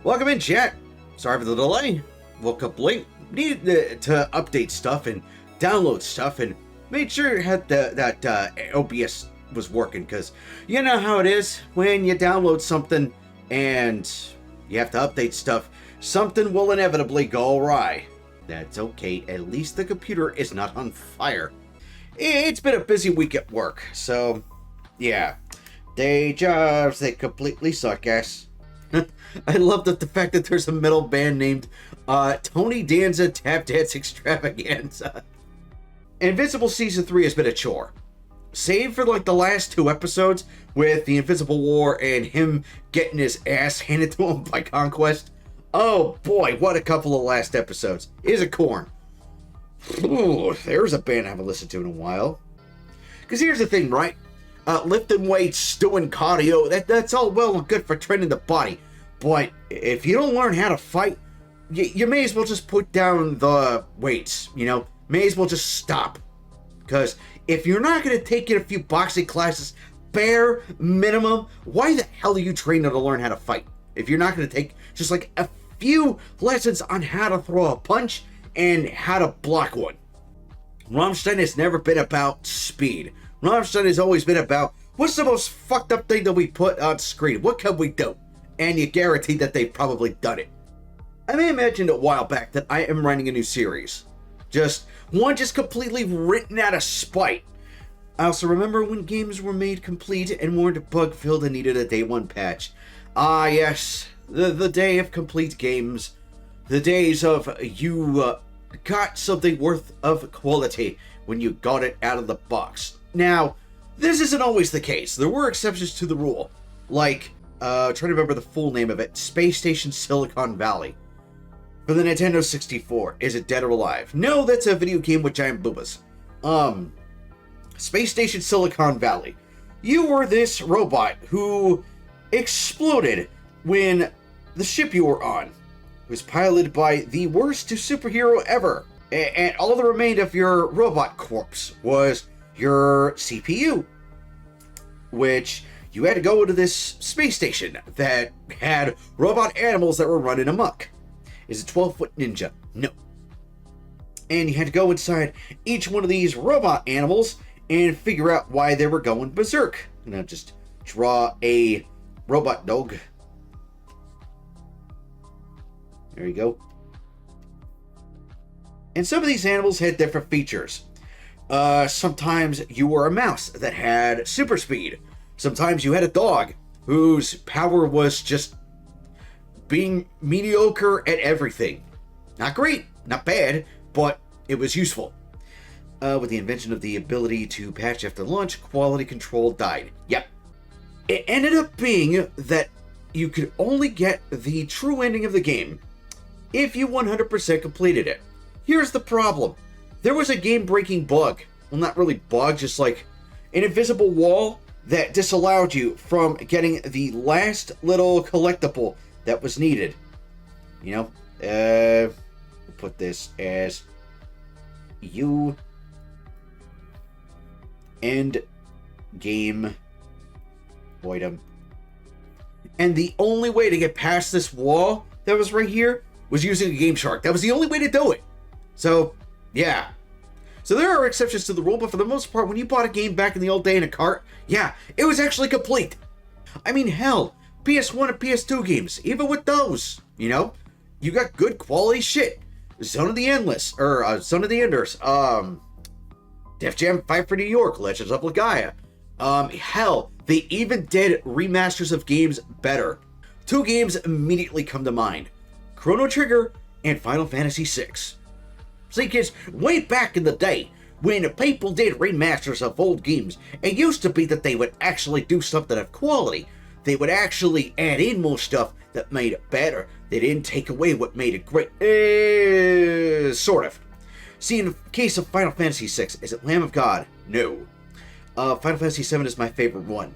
Welcome in, chat. Sorry for the delay. Woke up late. Needed to update stuff and download stuff and made sure that OBS was working, because you know how it is when you download something and you have to update stuff. Something will inevitably go awry. That's okay. At least the computer is not on fire. It's been a busy week at work, so yeah. Day jobs, they completely suck ass. I love the fact that there's a metal band named Tony Danza Tap Dance Extravaganza. Invincible Season 3 has been a chore. Save for like the last 2 episodes with the Invisible War and him getting his ass handed to him by Conquest. Oh boy, what a couple of last episodes. Is a corn. Ooh, there's a band I haven't listened to in a while. Because here's the thing, right? Lifting weights, doing cardio, that's all well and good for training the body. But if you don't learn how to fight, you may as well just put down the weights, you know? May as well just stop. Because if you're not going to take in a few boxing classes, bare minimum, why the hell are you training to learn how to fight? If you're not going to take just like a few lessons on how to throw a punch and how to block one. Rammstein has never been about speed. Rammstein has always been about, what's the most fucked up thing that we put on screen? What can we do? And you guarantee that they've probably done it. I may have mentioned a while back that I am writing a new series. Just completely written out of spite. I also remember when games were made complete and weren't bug-filled and needed a day 1 patch. Ah yes, the day of complete games. The days of you got something worth of quality when you got it out of the box. Now, this isn't always the case. There were exceptions to the rule. Like, trying to remember the full name of it, Space Station Silicon Valley. For the Nintendo 64. Is it dead or alive? No, that's a video game with giant boobas. Space Station Silicon Valley. You were this robot who exploded when the ship you were on was piloted by the worst superhero ever. And all that remained of your robot corpse was your CPU, which you had to go into this space station that had robot animals that were running amok. Is it 12-foot ninja? No. And you had to go inside each one of these robot animals and figure out why they were going berserk. And I'll just draw a robot dog. There you go. And some of these animals had different features. Sometimes you were a mouse that had super speed. Sometimes you had a dog whose power was just being mediocre at everything. Not great, not bad, but it was useful. With the invention of the ability to patch after launch, quality control died. Yep. It ended up being that you could only get the true ending of the game if you 100% completed it. Here's the problem. There was a game-breaking bug. Well, not really bug, just like an invisible wall that disallowed you from getting the last little collectible that was needed. You know, we'll put this as you end game item. And the only way to get past this wall that was right here was using a Game Shark. That was the only way to do it. So, yeah. So there are exceptions to the rule, but for the most part, when you bought a game back in the old day in a cart, yeah, it was actually complete. I mean, hell, PS1 and PS2 games, even with those, you know, you got good quality shit. Zone of the Endless, or Zone of the Enders, Def Jam Fight for New York, Legends of Legaia. Hell, they even did remasters of games better. 2 games immediately come to mind. Chrono Trigger and Final Fantasy VI. See kids, way back in the day, when people did remasters of old games, it used to be that they would actually do something of quality. They would actually add in more stuff that made it better. They didn't take away what made it great. Sort of. See, in the case of Final Fantasy VI, is it Lamb of God? No. Final Fantasy VII is my favorite one.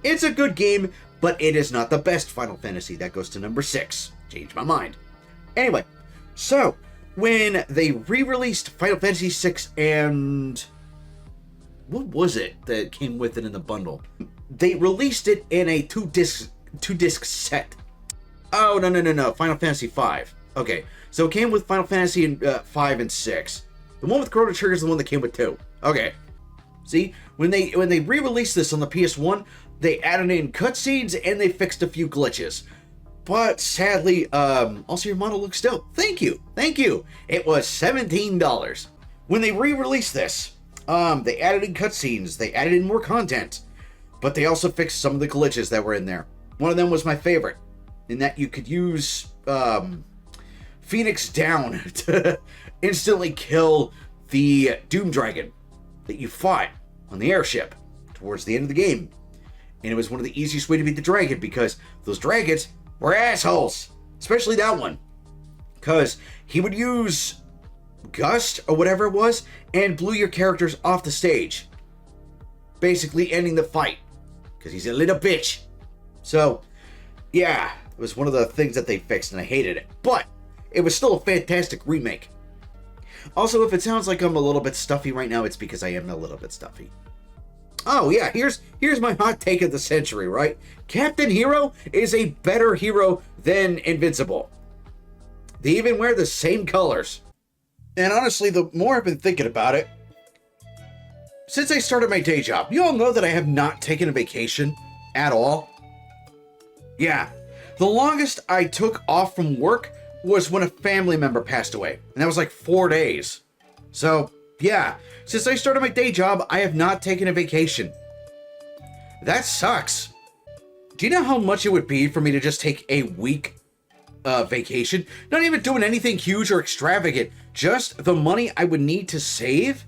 It's a good game, but it is not the best Final Fantasy. That goes to number 6. Changed my mind. Anyway, so when they re-released Final Fantasy VI and what was it that came with it in the bundle? They released it in a two disc set. Oh, no. Final Fantasy V. Okay, so it came with Final Fantasy 5 and 6. The one with Chrono Trigger is the one that came with 2. Okay. See, when they re-released this on the PS1, they added in cutscenes and they fixed a few glitches. But sadly, also your model looks dope. Thank you. It was $17. When they re-released this, they added in cutscenes, they added in more content, but they also fixed some of the glitches that were in there. One of them was my favorite, in that you could use Phoenix Down to instantly kill the Doom Dragon that you fought on the airship towards the end of the game. And it was one of the easiest way to beat the dragon, because those dragons were assholes. Especially that one. Because he would use Gust, or whatever it was, and blew your characters off the stage. Basically ending the fight. Because he's a little bitch. So, yeah, it was one of the things that they fixed, and I hated it. But it was still a fantastic remake. Also, if it sounds like I'm a little bit stuffy right now, it's because I am a little bit stuffy. Oh yeah, here's my hot take of the century, right? Captain Hero is a better hero than Invincible. They even wear the same colors. And honestly, the more I've been thinking about it, since I started my day job, you all know that I have not taken a vacation at all. Yeah, the longest I took off from work was when a family member passed away, and that was like 4 days. So, yeah, since I started my day job, I have not taken a vacation. That sucks. Do you know how much it would be for me to just take a week vacation? Not even doing anything huge or extravagant, just the money I would need to save,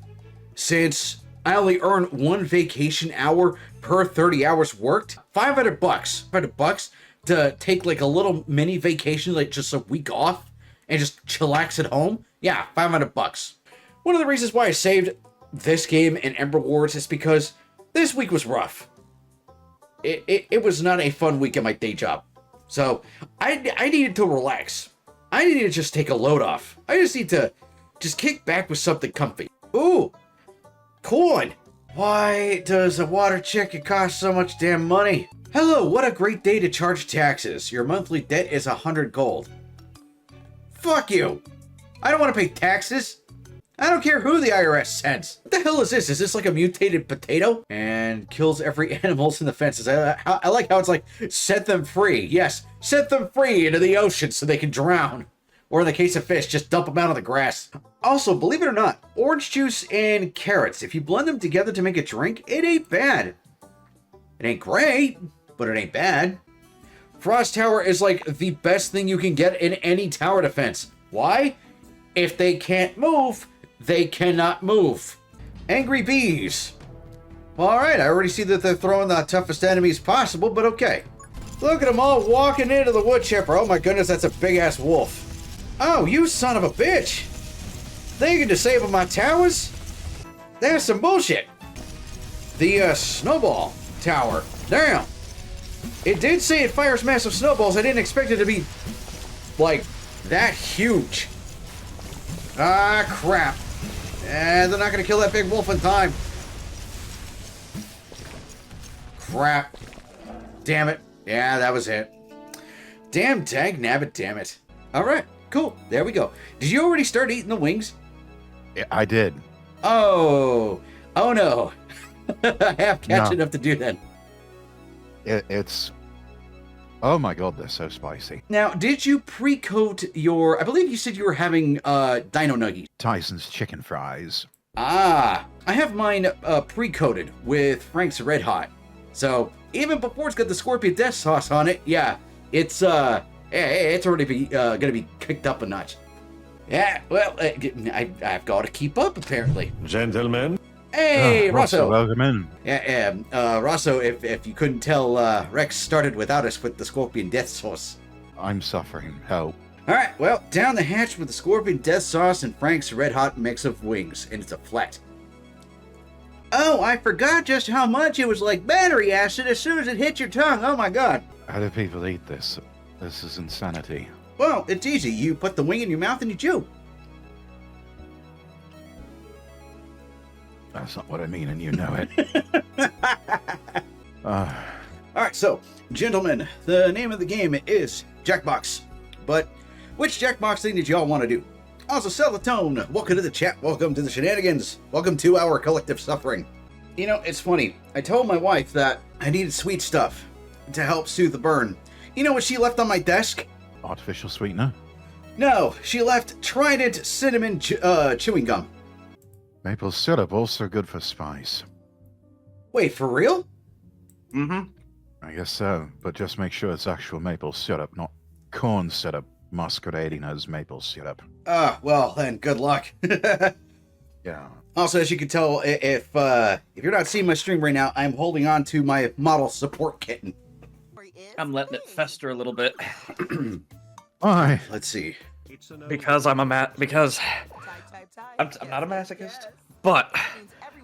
since I only earn 1 vacation hour per 30 hours worked. $500. $500 to take like a little mini vacation, like just a week off and just chillax at home. Yeah, $500. One of the reasons why I saved this game and Ember Wars is because this week was rough. It was not a fun week at my day job. So I needed to relax. I needed to just take a load off. I just need to just kick back with something comfy. Ooh, corn. Why does a water ticket cost so much damn money? Hello, what a great day to charge taxes. Your monthly debt is 100 gold. Fuck you. I don't want to pay taxes. I don't care who the IRS sends. What the hell is this? Is this like a mutated potato? And kills every animals in the fences. I like how it's like, set them free. Yes, set them free into the ocean so they can drown. Or in the case of fish, just dump them out on the grass. Also, believe it or not, orange juice and carrots, if you blend them together to make a drink, it ain't bad. It ain't great, but it ain't bad. Frost Tower is like the best thing you can get in any tower defense. Why? If they can't move, they cannot move. Angry bees. Well, alright, I already see that they're throwing the toughest enemies possible, but okay. Look at them all walking into the wood chipper. Oh my goodness, that's a big-ass wolf. Oh, you son of a bitch. They can disable my towers? That's some bullshit. The snowball tower. Damn. It did say it fires massive snowballs. I didn't expect it to be, like, that huge. Ah, crap. And they're not going to kill that big wolf in time. Crap. Damn it. Yeah, that was it. Damn dag nabbit, damn it. Alright, cool. There we go. Did you already start eating the wings? Yeah, I did. Oh. Oh no. I have catching up to do then. It's... Oh my god, they're so spicy. Now, did you pre-coat your... I believe you said you were having dino nuggies. Tyson's chicken fries. Ah, I have mine pre-coated with Frank's Red Hot. So, even before it's got the Scorpion Death Sauce on it, yeah, it's already gonna be kicked up a notch. Yeah, well, I've got to keep up, apparently. Gentlemen. Hey, Rosso. Welcome in. Yeah, Rosso, if you couldn't tell, Rex started without us with the Scorpion Death Sauce. I'm suffering. Help. Alright, well, down the hatch with the Scorpion Death Sauce and Frank's Red Hot mix of wings, and it's a flat. Oh, I forgot just how much it was like battery acid as soon as it hit your tongue. Oh my god. How do people eat this? This is insanity. Well, it's easy. You put the wing in your mouth and you chew. That's not what I mean, and you know it. Alright, so, gentlemen, the name of the game is Jackbox. But, which Jackbox thing did y'all want to do? Also, Celatone, welcome to the chat, welcome to the shenanigans, welcome to our collective suffering. You know, it's funny, I told my wife that I needed sweet stuff to help soothe the burn. You know what she left on my desk? Artificial sweetener? No, she left Trident Cinnamon chewing gum. Maple syrup, also good for spice. Wait, for real? Mm-hmm. I guess so, but just make sure it's actual maple syrup, not corn syrup masquerading as maple syrup. Well, then, good luck. Yeah. Also, as you can tell, if you're not seeing my stream right now, I'm holding on to my model support kitten. I'm letting it fester a little bit. Why? Let's see. Because I'm not a masochist, but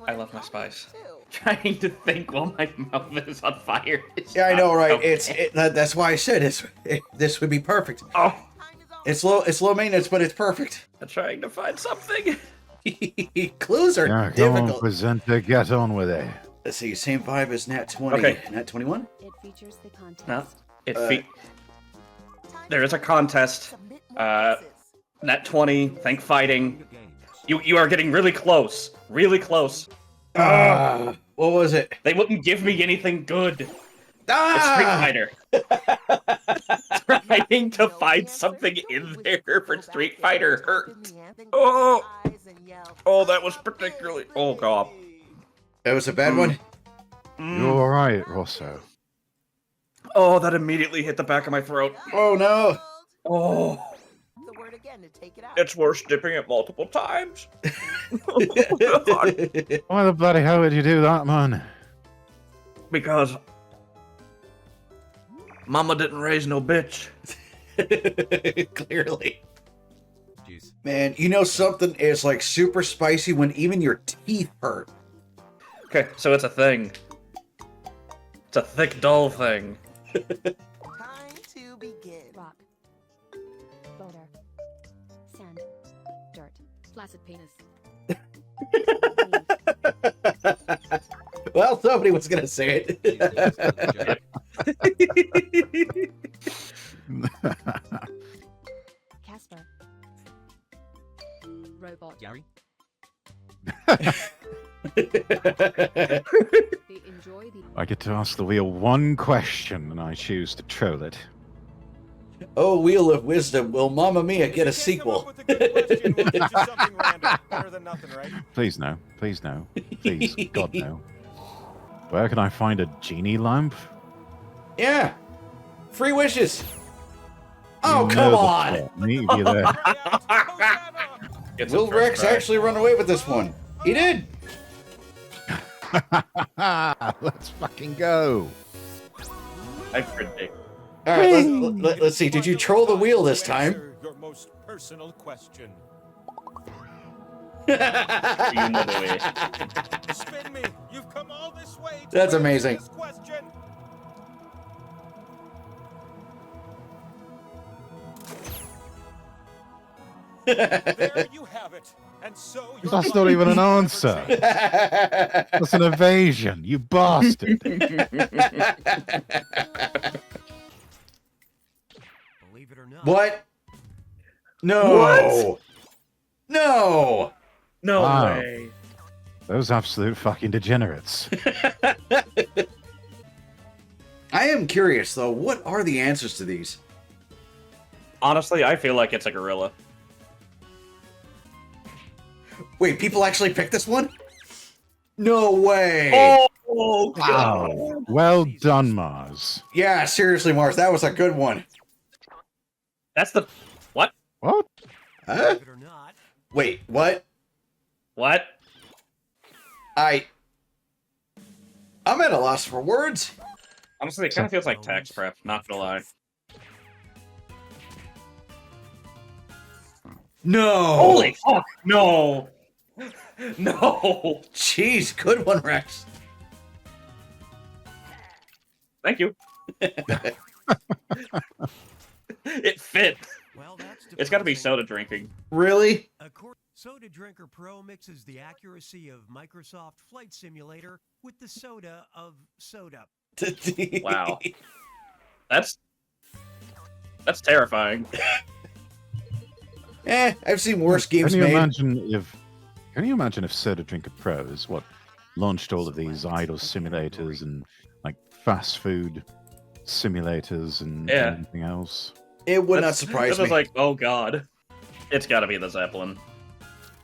I love my spice. Trying to think while my mouth is on fire. Yeah, I know, right? Okay. That's why I said this would be perfect. Oh, It's low maintenance, but it's perfect. I'm trying to find something. Clues are Yeah, come on, difficult. presenter, get on with it. Let's see, same vibe as Nat 20. Okay. Nat 21? It features the contest. No, there is a contest. Nat 20. Think fighting. You are getting really close. Really close. What was it? They wouldn't give me anything good. It's Street Ah! Fighter. Trying to find something in there for Street Fighter hurt. Oh, that was particularly. Oh god. That was a bad one? You alright, Rosso? Oh, that immediately hit the back of my throat. Oh no! Oh, it's worth dipping it multiple times. Why the bloody hell would you do that, man? Because Mama didn't raise no bitch. Clearly. Man, you know something is like super spicy when even your teeth hurt. Okay, so it's a thing. It's a thick, dull thing. Time to begin. Rock. Boulder. Sand. Dirt. Flaccid penis. Well, somebody was gonna say it. Casper. Robot. Gary? They enjoy the I get to ask the wheel one question and I choose to troll it. Oh, Wheel of Wisdom, will Mamma Mia get a sequel? Please no. Please no. Please, God no. Where can I find a genie lamp? Yeah. Free wishes. Oh, You come know the on. plot. Meet you there. It's Will a first Rex try. actually run away with this one? He did. Let's fucking go. I predict. All right, let's see. Did you troll the wheel this time? Your most personal question. You know the way. Spin me. You've come all this way. To That's answer amazing. this question. There you have it. And so your That's not even an answer. That's an evasion, you bastard. Believe it or not. What? No. What? No. No Wow. way. Those absolute fucking degenerates. I am curious though. What are the answers to these? Honestly, I feel like it's a gorilla. Wait, people actually picked this one? No way. Oh, God. Wow. Well done, Mars. Yeah, seriously, Mars, that was a good one. That's the... What? What? Huh? Believe it or not. Wait, what? What? I'm at a loss for words. Honestly, it kind of feels like tax prep, not gonna lie. No. Holy fuck! No! No! Jeez, good one, Rex. Thank you. It fit. Well, that's It's gotta be depressing. soda drinking. Really? Soda Drinker Pro mixes the accuracy of Microsoft Flight Simulator with the soda of soda. Wow. That's terrifying. I've seen worse games Can you made. imagine if Soda Drinker Pros launched all of these idle simulators and like fast food simulators and Yeah. anything else? It would not That's- surprise This me. was like, oh god, it's got to be the Zeppelin.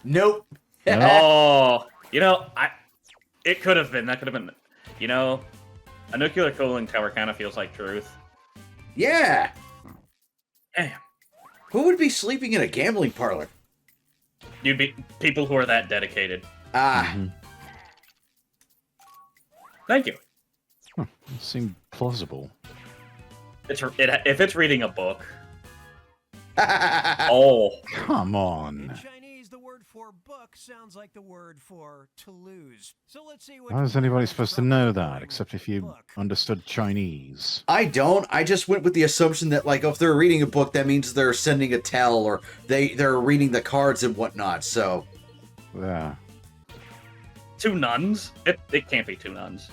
Nope. Oh, it could have been. That could have been. A nuclear cooling tower kind of feels like truth. Yeah. Damn. Who would be sleeping in a gambling parlor? You'd be people who are that dedicated. Ah. Mhm. Thank you. It seemed plausible. If it's reading a book. Oh, Come In on. Chinese, the word for book sounds like the word for to lose. So let's see what. How is anybody supposed to know that, Book. except if you understood Chinese? I don't. I just went with the assumption that, like, if they're reading a book, that means they're sending a tell or they're reading the cards and whatnot. So, Yeah. two nuns? It can't be two nuns.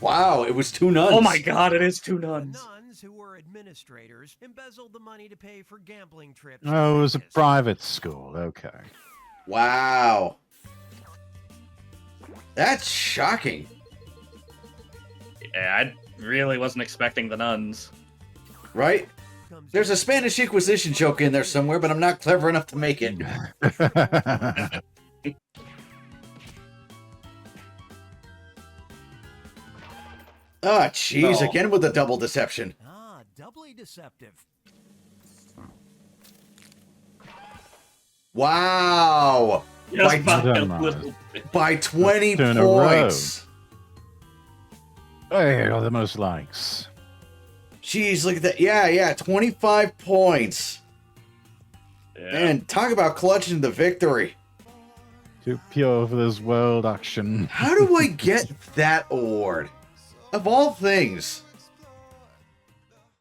wow, it was two nuns. Oh my god, it is two The nuns. nuns, who were administrators, embezzled the money to pay for gambling trips. Oh, it was a Vegas. private school. Okay. Wow. That's shocking. Yeah, I really wasn't expecting the nuns. Right? Comes There's a in- Spanish Inquisition joke in there somewhere, but I'm not clever enough to make it. Ah, jeez, No. again with the double deception. Ah, doubly deceptive. Wow. Just By- by a Don't mind. little bit. By 20 Two in a row. points. Hey, got the most likes. Jeez, look at that. Yeah, 25 points. Yeah. Man, talk about clutching the victory. Too pure for this world action. How do I get that award? Of all things.